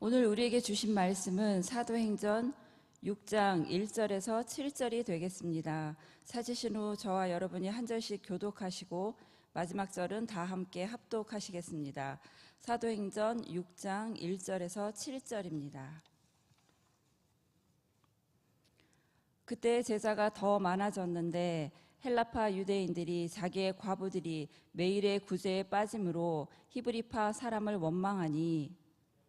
오늘 우리에게 주신 말씀은 사도행전 6장 1절에서 7절이 되겠습니다. 찾으신 후 저와 여러분이 한 절씩 교독하시고 마지막 절은 다 함께 합독하시겠습니다. 사도행전 6장 1절에서 7절입니다. 그때 제자가 더 많아졌는데 헬라파 유대인들이 자기의 과부들이 매일의 구제에 빠짐으로 히브리파 사람을 원망하니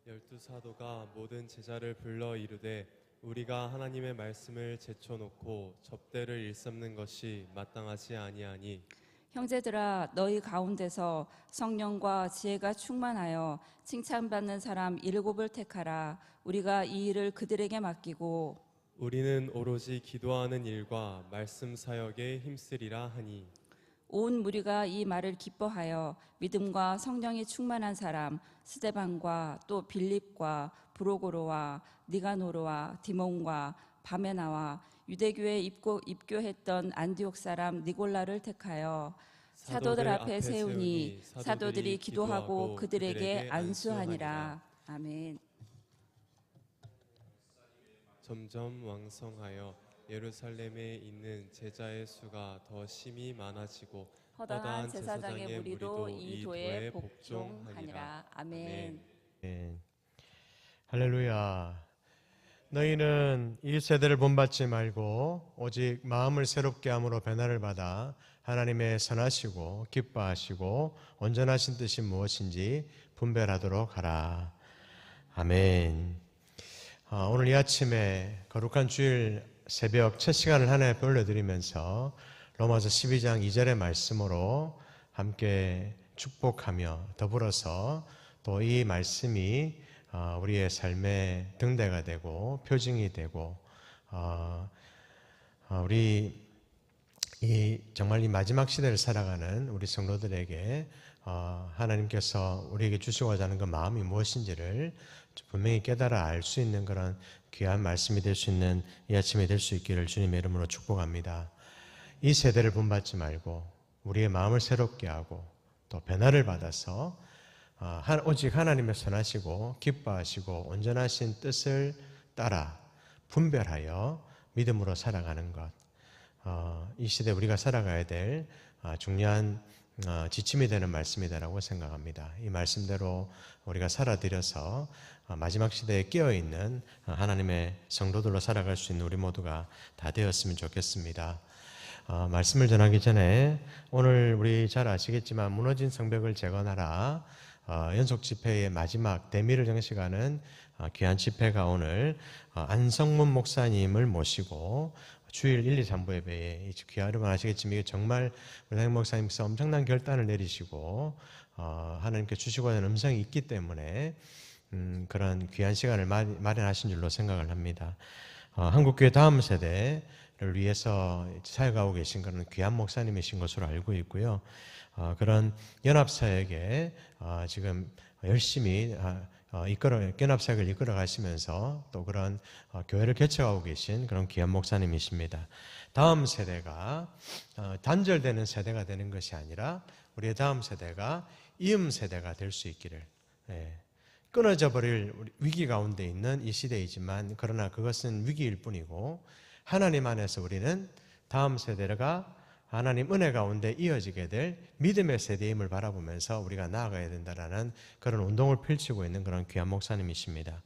12사도가 모든 제자를 불러 이르되 우리가 하나님의 말씀을 제쳐놓고 접대를 일삼는 것이 마땅하지 아니하니 형제들아 너희 가운데서 성령과 지혜가 충만하여 칭찬받는 사람 7을 택하라. 우리가 이 일을 그들에게 맡기고 우리는 오로지 기도하는 일과 말씀 사역에 힘쓰리라 하니 온 무리가 이 말을 기뻐하여 믿음과 성령이 충만한 사람 스데반과 또 빌립과 브로고로와 니가노르와 디몬과 바메나와 유대교에 입교했던 안디옥 사람 니골라를 택하여 사도들 앞에 세우니 사도들이 기도하고 그들에게 안수하니라. 아멘. 점점 왕성하여 예루살렘에 있는 제자의 수가 더 심히 많아지고 허다한 제사장의 무리도 이 도에 복종하니라. 아멘. 네. 할렐루야. 너희는 이 세대를 본받지 말고 오직 마음을 새롭게 함으로 변화를 받아 하나님의 선하시고 기뻐하시고 온전하신 뜻이 무엇인지 분별하도록 하라. 아멘. 오늘 이 아침에 거룩한 주일 새벽 첫 시간을 하나에 올려드리면서 로마서 12장 2절의 말씀으로 함께 축복하며 더불어서 또 이 말씀이 우리의 삶의 등대가 되고 표징이 되고 우리 정말 이 마지막 시대를 살아가는 우리 성도들에게 하나님께서 우리에게 주시고자 하는 그 마음이 무엇인지를 분명히 깨달아 알 수 있는 그런 귀한 말씀이 될 수 있는 이 아침이 될 수 있기를 주님의 이름으로 축복합니다. 이 세대를 본받지 말고 우리의 마음을 새롭게 하고 또 변화를 받아서 오직 하나님의 선하시고 기뻐하시고 온전하신 뜻을 따라 분별하여 믿음으로 살아가는 것, 이 시대 우리가 살아가야 될 중요한 지침이 되는 말씀이다라고 생각합니다. 이 말씀대로 우리가 살아들여서 마지막 시대에 깨어있는 하나님의 성도들로 살아갈 수 있는 우리 모두가 다 되었으면 좋겠습니다. 말씀을 전하기 전에 오늘 우리 잘 아시겠지만 무너진 성벽을 재건하라 연속 집회의 마지막 대미를 정식하는 귀한 집회가 오늘 안성문 목사님을 모시고 주일 1, 2, 3부 예배에 귀한 여러분 아시겠지만 이게 정말 우리 담임 목사님께서 엄청난 결단을 내리시고 하나님께 주시고자 하는 음성이 있기 때문에 그런 귀한 시간을 마련하신 줄로 생각을 합니다. 한국교회 다음 세대를 위해서 사역하고 계신 그런 귀한 목사님이신 것으로 알고 있고요. 그런 연합사역에 지금 열심히 연합사역을 이끌어 가시면서 또 그런 교회를 개척하고 계신 그런 귀한 목사님이십니다. 다음 세대가 단절되는 세대가 되는 것이 아니라 우리의 다음 세대가 이음 세대가 될 수 있기를, 끊어져 버릴 위기 가운데 있는 이 시대이지만 그러나 그것은 위기일 뿐이고 하나님 안에서 우리는 다음 세대가 하나님 은혜 가운데 이어지게 될 믿음의 세대임을 바라보면서 우리가 나아가야 된다라는 그런 운동을 펼치고 있는 그런 귀한 목사님이십니다.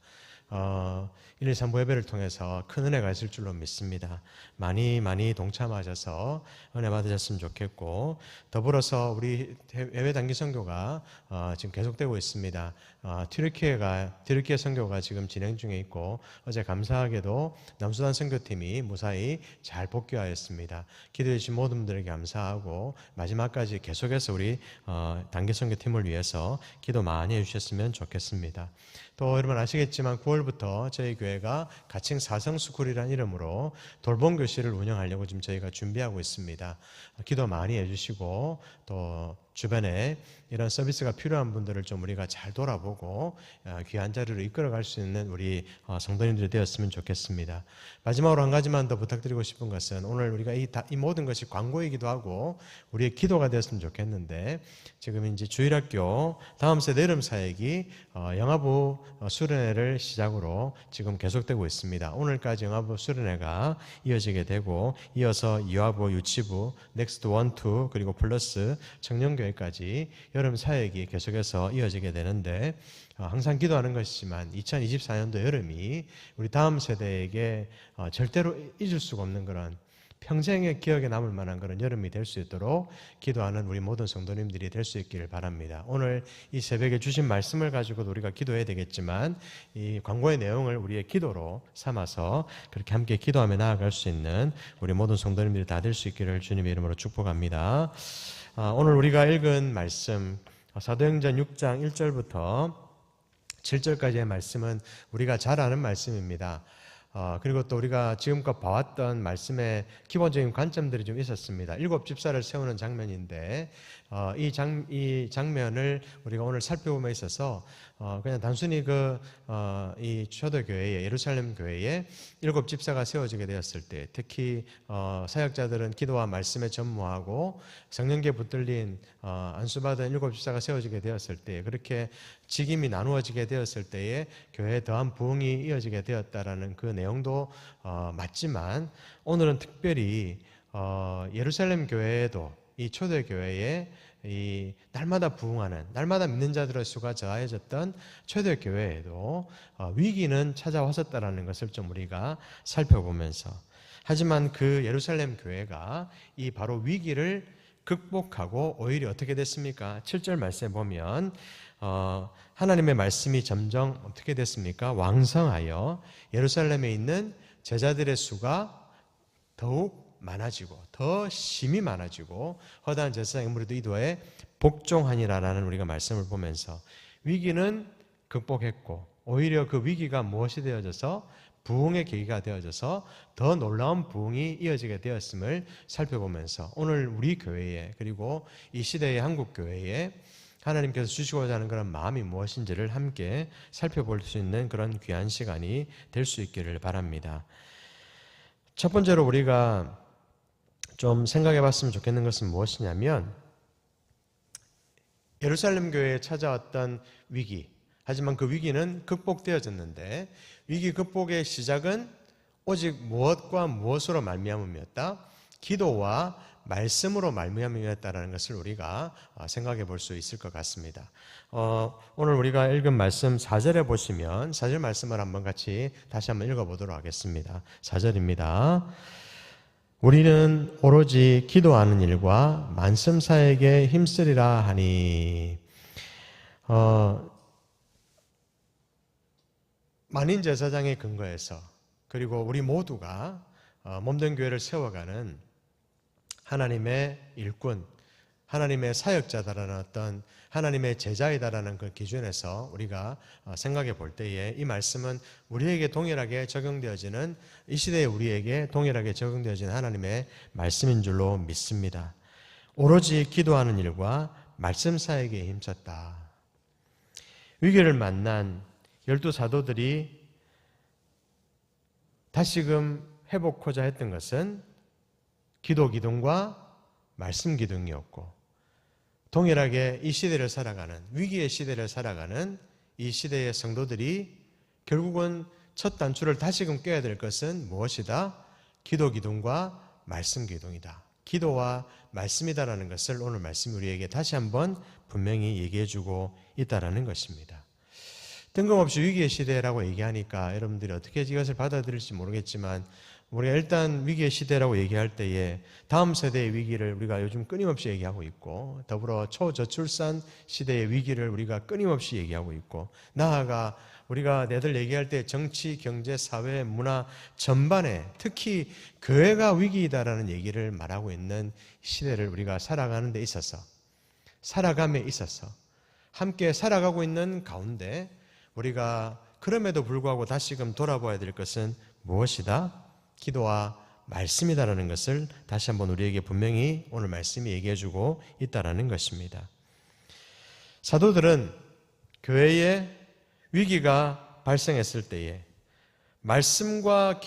1, 2, 3부 예배를 통해서 큰 은혜가 있을 줄로 믿습니다. 많이 동참하셔서 은혜 받으셨으면 좋겠고 더불어서 우리 해외 단기 선교가 지금 계속되고 있습니다. 튀르키예 선교가 지금 진행 중에 있고 어제 감사하게도 남수단 선교팀이 무사히 잘 복귀하였습니다. 기도해 주신 모든 분들에게 감사하고 마지막까지 계속해서 우리 단기 선교팀을 위해서 기도 많이 해주셨으면 좋겠습니다. 또 여러분 아시겠지만 9월부터 저희 교회가 가칭 사성스쿨이라는 이름으로 돌봄 교실을 운영하려고 지금 저희가 준비하고 있습니다. 기도 많이 해주시고 또 주변에 이런 서비스가 필요한 분들을 좀 우리가 잘 돌아보고 귀한 자리로 이끌어갈 수 있는 우리 성도님들이 되었으면 좋겠습니다. 마지막으로 한 가지만 더 부탁드리고 싶은 것은 오늘 우리가 이 모든 것이 광고이기도 하고 우리의 기도가 되었으면 좋겠는데 지금 이제 주일학교 다음 세대 여름 사역이 영아부 수련회를 시작으로 지금 계속되고 있습니다. 오늘까지 영아부 수련회가 이어지게 되고 이어서 유아부, 유치부, 넥스트 1, 2 그리고 플러스 청년교회까지 여름 사역이 계속해서 이어지게 되는데 항상 기도하는 것이지만 2024년도 여름이 우리 다음 세대에게 절대로 잊을 수가 없는 그런 평생의 기억에 남을 만한 그런 여름이 될 수 있도록 기도하는 우리 모든 성도님들이 될 수 있기를 바랍니다. 오늘 이 새벽에 주신 말씀을 가지고도 우리가 기도해야 되겠지만 이 광고의 내용을 우리의 기도로 삼아서 그렇게 함께 기도하며 나아갈 수 있는 우리 모든 성도님들이 다 될 수 있기를 주님의 이름으로 축복합니다. 오늘 우리가 읽은 말씀 사도행전 6장 1절부터 7절까지의 말씀은 우리가 잘 아는 말씀입니다. 그리고 또 우리가 지금껏 봐왔던 말씀의 기본적인 관점들이 좀 있었습니다. 7 집사를 세우는 장면인데 이 장면을 우리가 오늘 살펴보며 있어서 그냥 단순히 이 초대교회에 예루살렘 교회에 7 집사가 세워지게 되었을 때 특히 사역자들은 기도와 말씀에 전무하고 성령께 붙들린 안수받은 7 집사가 세워지게 되었을 때 그렇게 직임이 나누어지게 되었을 때에 교회에 더한 부흥이 이어지게 되었다라는 그 내용도 맞지만 오늘은 특별히 예루살렘 교회에도 이 초대교회에 이 날마다 부흥하는 날마다 믿는 자들의 수가 저하해졌던 초대교회에도 위기는 찾아왔었다라는 것을 좀 우리가 살펴보면서 하지만 그 예루살렘 교회가 이 바로 위기를 극복하고 오히려 어떻게 됐습니까? 7절 말씀에 보면 하나님의 말씀이 점점 어떻게 됐습니까? 왕성하여 예루살렘에 있는 제자들의 수가 더욱 많아지고 더 심히 많아지고 허다한 제사장의 무리도 이도에 복종하니라라는 우리가 말씀을 보면서 위기는 극복했고 오히려 그 위기가 무엇이 되어져서 부흥의 계기가 되어져서 더 놀라운 부흥이 이어지게 되었음을 살펴보면서 오늘 우리 교회에 그리고 이 시대의 한국 교회에 하나님께서 주시고자 하는 그런 마음이 무엇인지를 함께 살펴볼 수 있는 그런 귀한 시간이 될 수 있기를 바랍니다. 첫 번째로 우리가 좀 생각해 봤으면 좋겠는 것은 무엇이냐면 예루살렘 교회에 찾아왔던 위기, 하지만 그 위기는 극복되어졌는데 위기 극복의 시작은 오직 무엇과 무엇으로 말미암음이었다? 기도와 말씀으로 말미암음이었다라는 것을 우리가 생각해 볼 수 있을 것 같습니다. 오늘 우리가 읽은 말씀 4절에 보시면 4절 말씀을 한번 같이 다시 한번 읽어보도록 하겠습니다. 4절입니다. 우리는 오로지 기도하는 일과 말씀 사역에 힘쓰리라 하니 만인 제사장의 근거에서 그리고 우리 모두가 몸된 교회를 세워가는 하나님의 일꾼, 하나님의 사역자다라는 어떤 하나님의 제자이다라는 그 기준에서 우리가 생각해 볼 때에 이 말씀은 우리에게 동일하게 적용되어지는 이 시대에 우리에게 동일하게 적용되어지는 하나님의 말씀인 줄로 믿습니다. 오로지 기도하는 일과 말씀 사역에 힘썼다. 위기를 만난 12 사도들이 다시금 회복하고자 했던 것은 기도 기둥과 말씀 기둥이었고 동일하게 이 시대를 살아가는 위기의 시대를 살아가는 이 시대의 성도들이 결국은 첫 단추를 다시금 껴야 될 것은 무엇이다? 기도 기둥과 말씀 기둥이다. 기도와 말씀이다라는 것을 오늘 말씀이 우리에게 다시 한번 분명히 얘기해주고 있다라는 것입니다. 뜬금없이 위기의 시대라고 얘기하니까 여러분들이 어떻게 이것을 받아들일지 모르겠지만 우리가 일단 위기의 시대라고 얘기할 때에 다음 세대의 위기를 우리가 요즘 끊임없이 얘기하고 있고 더불어 초저출산 시대의 위기를 우리가 끊임없이 얘기하고 있고 나아가 우리가 내들 얘기할 때 정치, 경제, 사회, 문화 전반에 특히 교회가 위기이다라는 얘기를 말하고 있는 시대를 우리가 살아가는 데 있어서 살아감에 있어서 함께 살아가고 있는 가운데 우리가 그럼에도 불구하고 다시금 돌아봐야 될 것은 무엇이다? 기도와 말씀이다라는 것을 다시 한번 우리에게 분명히 오늘 말씀이 얘기해주고 있다라는 것입니다. 사도들은 교회에 위기가 발생했을 때에 말씀과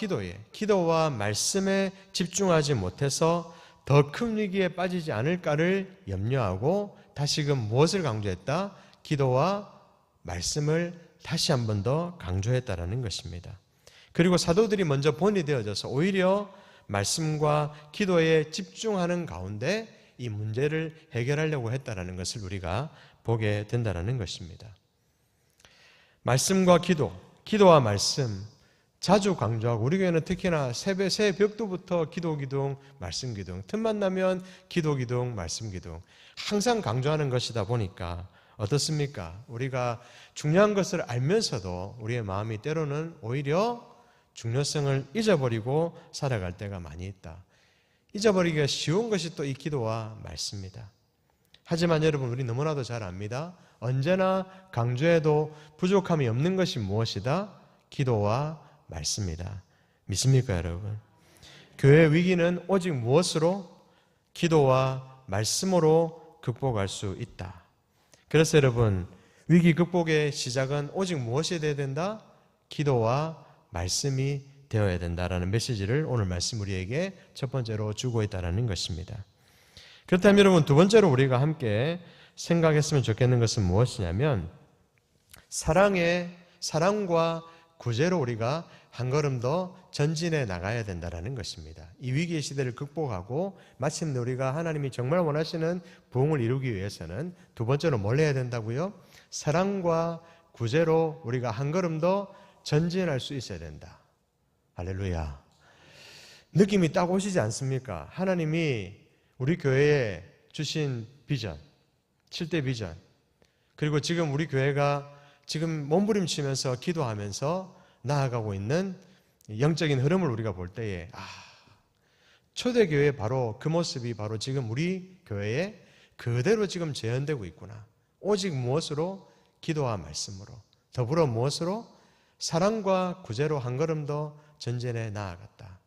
기도와 말씀에 집중하지 못해서 더 큰 위기에 빠지지 않을까를 염려하고 다시금 무엇을 강조했다? 기도와 말씀을 다시 한 번 더 강조했다라는 것입니다. 그리고 사도들이 먼저 본이 되어져서 오히려 말씀과 기도에 집중하는 가운데 이 문제를 해결하려고 했다라는 것을 우리가 보게 된다라는 것입니다. 말씀과 기도와 말씀 자주 강조하고 우리 교회는 특히나 새벽부터 기도, 말씀 기둥, 틈만 나면 기도, 말씀 기둥 항상 강조하는 것이다 보니까 어떻습니까? 우리가 중요한 것을 알면서도 우리의 마음이 때로는 오히려 중요성을 잊어버리고 살아갈 때가 많이 있다. 잊어버리기가 쉬운 것이 또 이 기도와 말씀입니다. 하지만 여러분 우리 너무나도 잘 압니다. 언제나 강조해도 부족함이 없는 것이 무엇이다? 기도와 말씀입니다. 믿습니까 여러분? 교회의 위기는 오직 무엇으로? 기도와 말씀으로 극복할 수 있다. 그래서 여러분 위기 극복의 시작은 오직 무엇이 되어야 된다? 기도와 말씀이 되어야 된다라는 메시지를 오늘 말씀 우리에게 첫 번째로 주고 있다는 것입니다. 그렇다면 여러분 두 번째로 우리가 함께 생각했으면 좋겠는 것은 무엇이냐면 사랑과 구제로 우리가 한 걸음 더 전진해 나가야 된다는 것입니다. 이 위기의 시대를 극복하고 마침내 우리가 하나님이 정말 원하시는 부흥을 이루기 위해서는 두 번째로 뭘 해야 된다고요? 사랑과 구제로 우리가 한 걸음 더 전진할 수 있어야 된다. 할렐루야. 느낌이 딱 오시지 않습니까? 하나님이 우리 교회에 주신 비전, 7대 비전, 그리고 지금 우리 교회가 지금 몸부림치면서 기도하면서 나아가고 있는 영적인 흐름을 우리가 볼 때에 초대교회 바로 그 모습이 바로 지금 우리 교회에 그대로 지금 재현되고 있구나. 오직 무엇으로? 기도와 말씀으로. 더불어 무엇으로? 사랑과 구제로 한 걸음 더 전진해 나아갔다.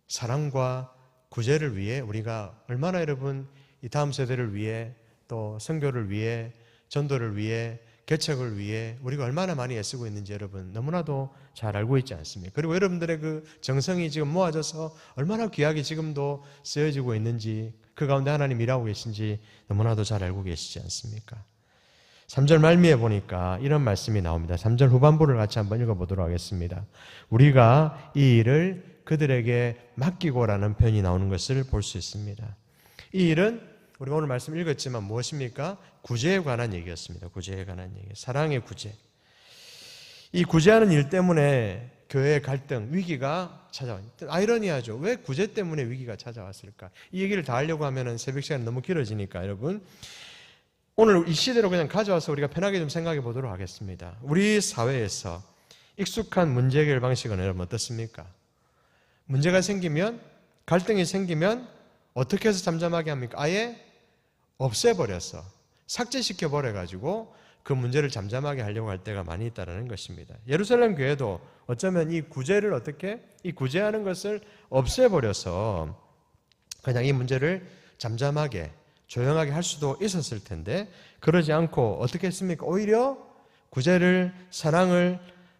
사랑과 구제를 위해 우리가 얼마나 여러분 이 다음 세대를 위해 또 선교를 위해 전도를 위해 개척을 위해 우리가 얼마나 많이 애쓰고 있는지 여러분 너무나도 잘 알고 있지 않습니까? 그리고 여러분들의 그 정성이 지금 모아져서 얼마나 귀하게 지금도 쓰여지고 있는지 그 가운데 하나님 일하고 계신지 너무나도 잘 알고 계시지 않습니까? 3절 말미에 보니까 이런 말씀이 나옵니다. 3절 후반부를 같이 한번 읽어보도록 하겠습니다. 우리가 이 일을 그들에게 맡기고라는 표현이 나오는 것을 볼 수 있습니다. 이 일은 우리가 오늘 말씀 읽었지만 무엇입니까? 구제에 관한 얘기였습니다. 구제에 관한 얘기. 사랑의 구제. 이 구제하는 일 때문에 교회의 갈등, 위기가 찾아왔다. 아이러니하죠. 왜 구제 때문에 위기가 찾아왔을까? 이 얘기를 다 하려고 하면 새벽 시간이 너무 길어지니까 여러분 오늘 이 시대로 그냥 가져와서 우리가 편하게 좀 생각해 보도록 하겠습니다. 우리 사회에서 익숙한 문제 해결 방식은 여러분 어떻습니까? 문제가 생기면, 갈등이 생기면 어떻게 해서 잠잠하게 합니까? 아예 없애버려서 삭제시켜버려가지고 그 문제를 잠잠하게 하려고 할 때가 많이 있다는 것입니다. 예루살렘 교회도 어쩌면 이 구제를 이 구제하는 것을 없애버려서 그냥 이 문제를 잠잠하게 조용하게 할 수도 있었을 텐데 그러지 않고 어떻게 했습니까? 오히려 구제를, 사랑을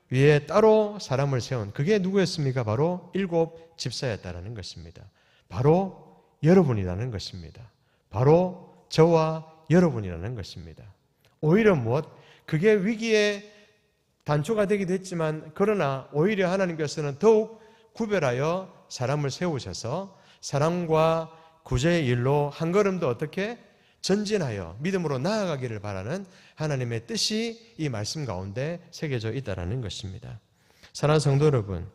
위해 따로 사람을 세운 그게 누구였습니까? 바로 7 집사였다는 것입니다. 바로 여러분이라는 것입니다. 바로 저와 여러분이라는 것입니다. 오히려 무엇? 그게 위기의 단초가 되기도 했지만 그러나 오히려 하나님께서는 더욱 구별하여 사람을 세우셔서 사랑과 구제의 일로 한 걸음 더 어떻게 전진하여 믿음으로 나아가기를 바라는 하나님의 뜻이 이 말씀 가운데 새겨져 있다는 것입니다. 사랑하는 성도 여러분,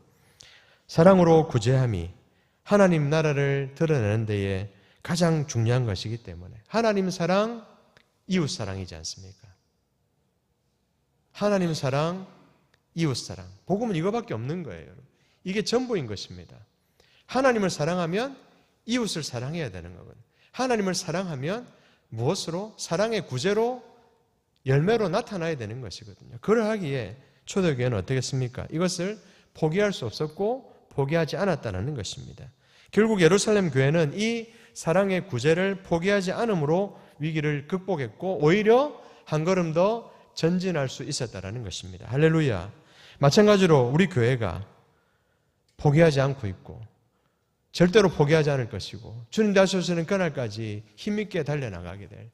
사랑으로 구제함이 하나님 나라를 드러내는 데에 가장 중요한 것이기 때문에 하나님 사랑, 이웃 사랑이지 않습니까? 하나님 사랑, 이웃 사랑. 복음은 이거밖에 없는 거예요. 이게 전부인 것입니다. 하나님을 사랑하면 이웃을 사랑해야 되는 거거든요. 하나님을 사랑하면 무엇으로? 사랑의 구제로 열매로 나타나야 되는 것이거든요. 그러하기에 초대교회는 어떻게 했습니까? 이것을 포기할 수 없었고 포기하지 않았다는 것입니다. 결국 예루살렘 교회는 이 사랑의 구제를 포기하지 않음으로 위기를 극복했고 오히려 한 걸음 더 전진할 수 있었다는 것입니다. 할렐루야. 마찬가지로 우리 교회가 포기하지 않고 있고 절대로 포기하지 않을 것이고 주님 다시 오시는 그날까지 힘있게 달려나가게 될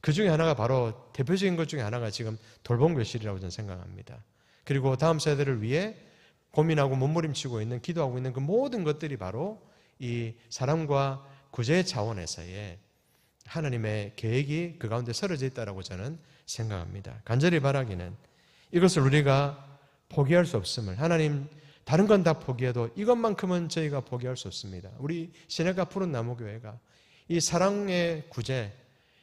그 중에 하나가 바로 대표적인 것 중에 하나가 지금 돌봄교실이라고 저는 생각합니다. 그리고 다음 세대를 위해 고민하고 몸부림치고 있는 기도하고 있는 그 모든 것들이 바로 이 사랑과 구제 차원에서의 하나님의 계획이 그 가운데 서려져 있다고 저는 생각합니다. 간절히 바라기는 이것을 우리가 포기할 수 없음을, 하나님 다른 건 다 포기해도 이것만큼은 저희가 포기할 수 없습니다. 우리 시내가 푸른 나무교회가 이 사랑의 구제,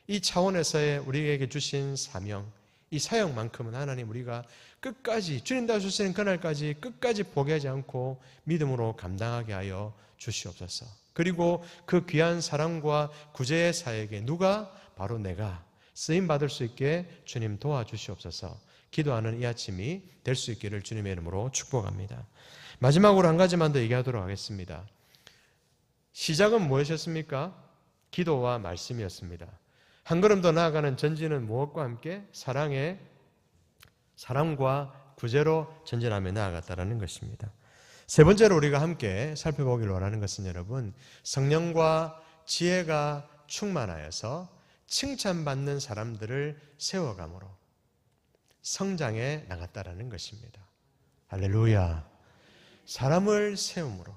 이 차원에서의 우리에게 주신 사명, 이 사역만큼은 하나님 우리가 끝까지 주님 다시 오시는 그날까지 끝까지 포기하지 않고 믿음으로 감당하게 하여 주시옵소서. 그리고 그 귀한 사랑과 구제의 사역에 누가 바로 내가 쓰임받을 수 있게 주님 도와주시옵소서. 기도하는 이 아침이 될 수 있기를 주님의 이름으로 축복합니다. 마지막으로 한 가지만 더 얘기하도록 하겠습니다. 시작은 무엇이었습니까? 기도와 말씀이었습니다. 한 걸음 더 나아가는 전진은 무엇과 함께? 사랑과 구제로 전진하며 나아갔다는 것입니다. 세 번째로 우리가 함께 살펴보길 원하는 것은 여러분, 성령과 지혜가 충만하여서 칭찬받는 사람들을 세워감으로 성장해 나갔다라는 것입니다. 할렐루야. 사람을 세움으로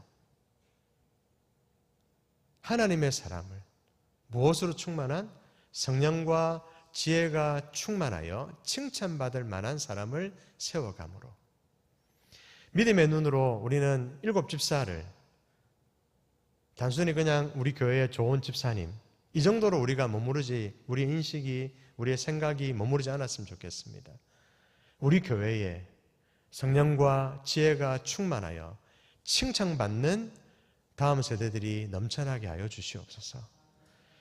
하나님의 사람을 무엇으로 충만한? 성령과 지혜가 충만하여 칭찬받을 만한 사람을 세워감으로. 믿음의 눈으로 우리는 7 집사를 단순히 그냥 우리 교회의 좋은 집사님 이 정도로 우리가 머무르지, 우리의 인식이, 우리의 생각이 머무르지 않았으면 좋겠습니다. 우리 교회에 성령과 지혜가 충만하여 칭찬받는 다음 세대들이 넘쳐나게 하여 주시옵소서.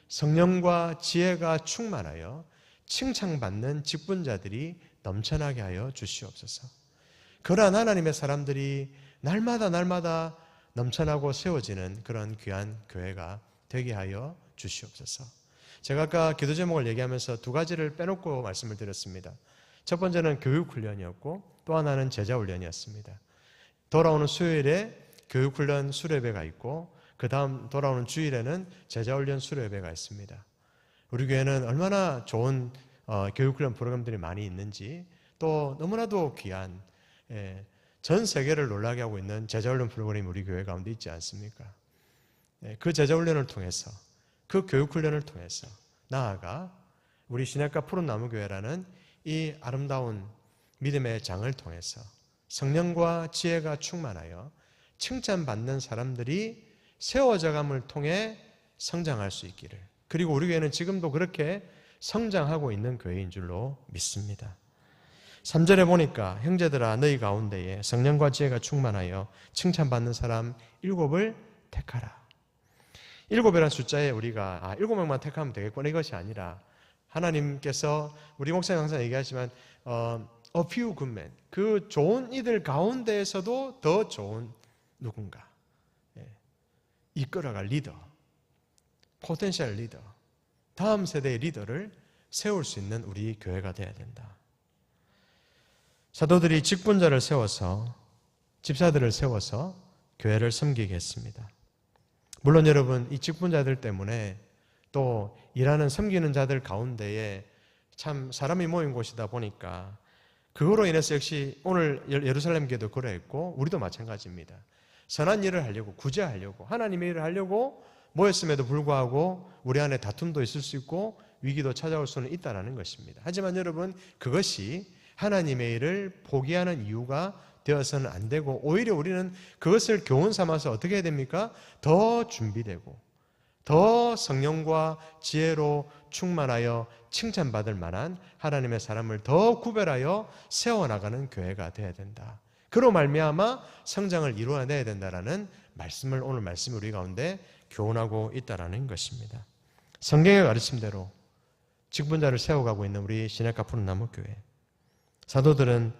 성령과 지혜가 충만하여 칭찬받는 직분자들이 넘쳐나게 하여 주시옵소서. 그러한 하나님의 사람들이 날마다 넘쳐나고 세워지는 그런 귀한 교회가 되게 하여 주시옵소서. 제가 아까 기도 제목을 얘기하면서 2가지를 빼놓고 말씀을 드렸습니다. 첫 번째는 교육훈련이었고 또 하나는 제자훈련이었습니다. 돌아오는 수요일에 교육훈련 수료예배가 있고 그 다음 돌아오는 주일에는 제자훈련 수료예배가 있습니다. 우리 교회는 얼마나 좋은 교육훈련 프로그램들이 많이 있는지, 또 너무나도 귀한 전 세계를 놀라게 하고 있는 제자훈련 프로그램이 우리 교회 가운데 있지 않습니까? 그 제자훈련을 통해서, 그 교육훈련을 통해서 나아가 우리 시내가 푸른 나무교회라는 이 아름다운 믿음의 장을 통해서 성령과 지혜가 충만하여 칭찬받는 사람들이 세워져감을 통해 성장할 수 있기를, 그리고 우리 교회는 지금도 그렇게 성장하고 있는 교회인 줄로 믿습니다. 3절에 보니까 형제들아 너희 가운데에 성령과 지혜가 충만하여 칭찬받는 사람 7을 택하라. 7이라는 숫자에 우리가 7명만 택하면 되겠구나 이것이 아니라, 하나님께서 우리 목사님 항상 얘기하지만 a few good men, 그 좋은 이들 가운데에서도 더 좋은 누군가, 이끌어갈 리더, 포텐셜 리더, 다음 세대의 리더를 세울 수 있는 우리 교회가 되어야 된다. 사도들이 직분자를 세워서, 집사들을 세워서 교회를 섬기게 했습니다. 물론 여러분, 이 직분자들 때문에 또 일하는 섬기는 자들 가운데에 참 사람이 모인 곳이다 보니까 그거로 인해서 역시 오늘 예루살렘 교회도 그러했고 우리도 마찬가지입니다. 선한 일을 하려고, 구제하려고, 하나님의 일을 하려고 모였음에도 불구하고 우리 안에 다툼도 있을 수 있고 위기도 찾아올 수는 있다는 것입니다. 하지만 여러분, 그것이 하나님의 일을 포기하는 이유가 되어서는 안 되고, 오히려 우리는 그것을 교훈 삼아서 어떻게 해야 됩니까? 더 준비되고 더 성령과 지혜로 충만하여 칭찬받을 만한 하나님의 사람을 더 구별하여 세워나가는 교회가 되어야 된다. 그로 말미암아 성장을 이루어내야 된다라는 말씀을 오늘 말씀이 우리 가운데 교훈하고 있다라는 것입니다. 성경의 가르침대로 직분자를 세워가고 있는 우리 시내가 푸른 나무 교회, 사도들은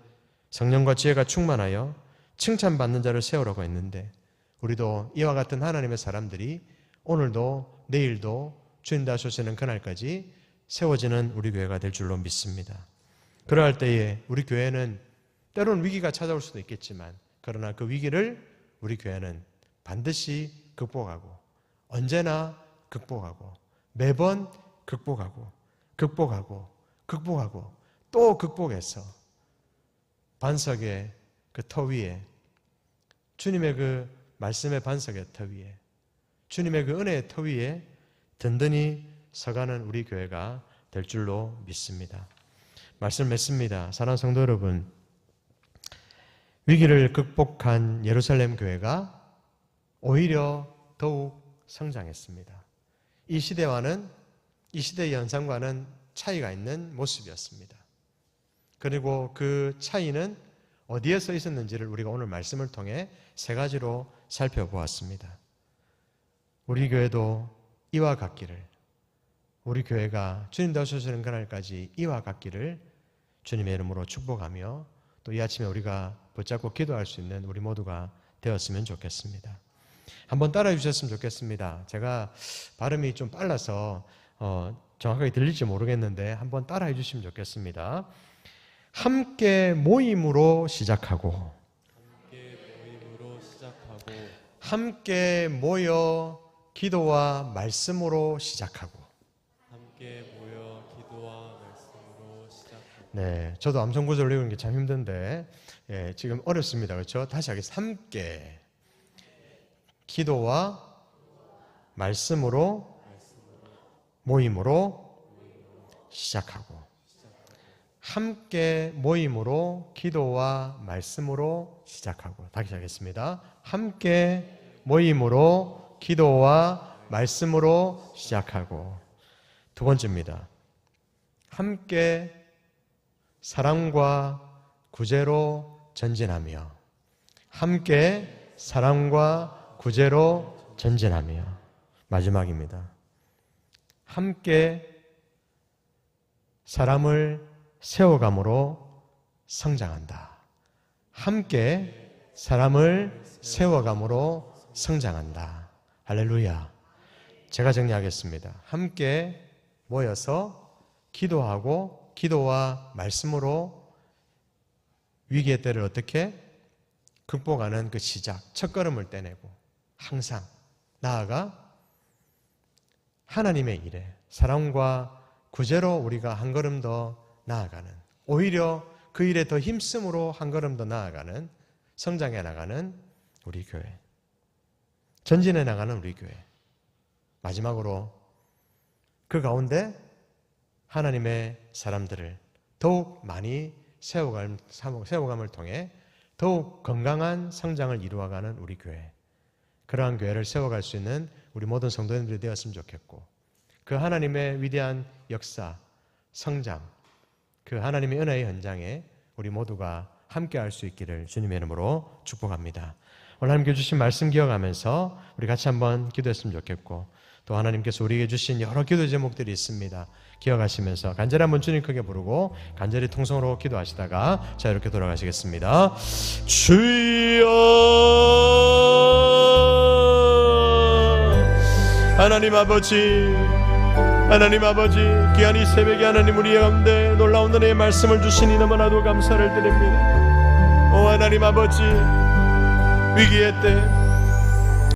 성령과 지혜가 충만하여 칭찬받는 자를 세우라고 했는데 우리도 이와 같은 하나님의 사람들이 오늘도 내일도 주님 다시 오시는 그날까지 세워지는 우리 교회가 될 줄로 믿습니다. 그러할 때에 우리 교회는 때로는 위기가 찾아올 수도 있겠지만 그러나 그 위기를 우리 교회는 반드시 극복하고 언제나 극복하고 매번 극복하고 또 극복해서 반석의 그 터 위에 주님의 그 말씀의 반석의 터 위에 주님의 그 은혜의 터 위에 든든히 서가는 우리 교회가 될 줄로 믿습니다. 말씀 맺습니다. 사랑하는 성도 여러분, 위기를 극복한 예루살렘 교회가 오히려 더욱 성장했습니다. 이 시대의 현상과는 차이가 있는 모습이었습니다. 그리고 그 차이는 어디에서 있었는지를 우리가 오늘 말씀을 통해 세 가지로 살펴보았습니다. 우리 교회도 이와 같기를, 우리 교회가 주님 다시 오시는 그날까지 이와 같기를 주님의 이름으로 축복하며 또 이 아침에 우리가 붙잡고 기도할 수 있는 우리 모두가 되었으면 좋겠습니다. 한번 따라해 주셨으면 좋겠습니다. 제가 발음이 좀 빨라서 정확하게 들릴지 모르겠는데 한번 따라해 주시면 좋겠습니다. 함께 모임으로 시작하고 함께 모여 기도와 말씀으로 시작하고 네, 저도 암송 구절 읽는 게 참 힘든데 지금 어렵습니다. 그렇죠? 다시 하겠습니다. 함께 기도와 말씀으로 모임으로 시작하고 함께 모임으로 기도와 말씀으로 시작하고 다시 하겠습니다. 함께 모임으로 기도와 말씀으로 시작하고 두 번째입니다. 함께 사랑과 구제로 전진하며 함께 사랑과 구제로 전진하며 마지막입니다. 함께 사람을 세워감으로 성장한다. 함께 사람을 세워감으로 성장한다. 할렐루야. 제가 정리하겠습니다. 함께 모여서 기도하고 기도와 말씀으로 위기의 때를 어떻게 극복하는 그 시작, 첫걸음을 떼내고 항상 나아가 하나님의 일에 사랑과 구제로 우리가 한 걸음 더 나아가는, 오히려 그 일에 더 힘쓰므로 한 걸음 더 나아가는, 성장해 나가는 우리 교회, 전진해 나가는 우리 교회. 마지막으로 그 가운데 하나님의 사람들을 더욱 많이 세워감을 통해 더욱 건강한 성장을 이루어가는 우리 교회, 그러한 교회를 세워갈 수 있는 우리 모든 성도님들이 되었으면 좋겠고, 그 하나님의 위대한 역사, 성장, 그 하나님의 은혜의 현장에 우리 모두가 함께 할 수 있기를 주님의 이름으로 축복합니다. 오늘 하나님께 주신 말씀 기억하면서 우리 같이 한번 기도했으면 좋겠고, 또 하나님께서 우리에게 주신 여러 기도 제목들이 있습니다. 기억하시면서 간절히 한번 주님 크게 부르고 간절히 통성으로 기도하시다가 자 이렇게 돌아가시겠습니다. 주여, 하나님 아버지, 하나님 아버지, 귀한 이 새벽에 하나님 우리 가운데 놀라운 은혜의 말씀을 주시니 너무나도 감사를 드립니다. 오 하나님 아버지, 위기의 때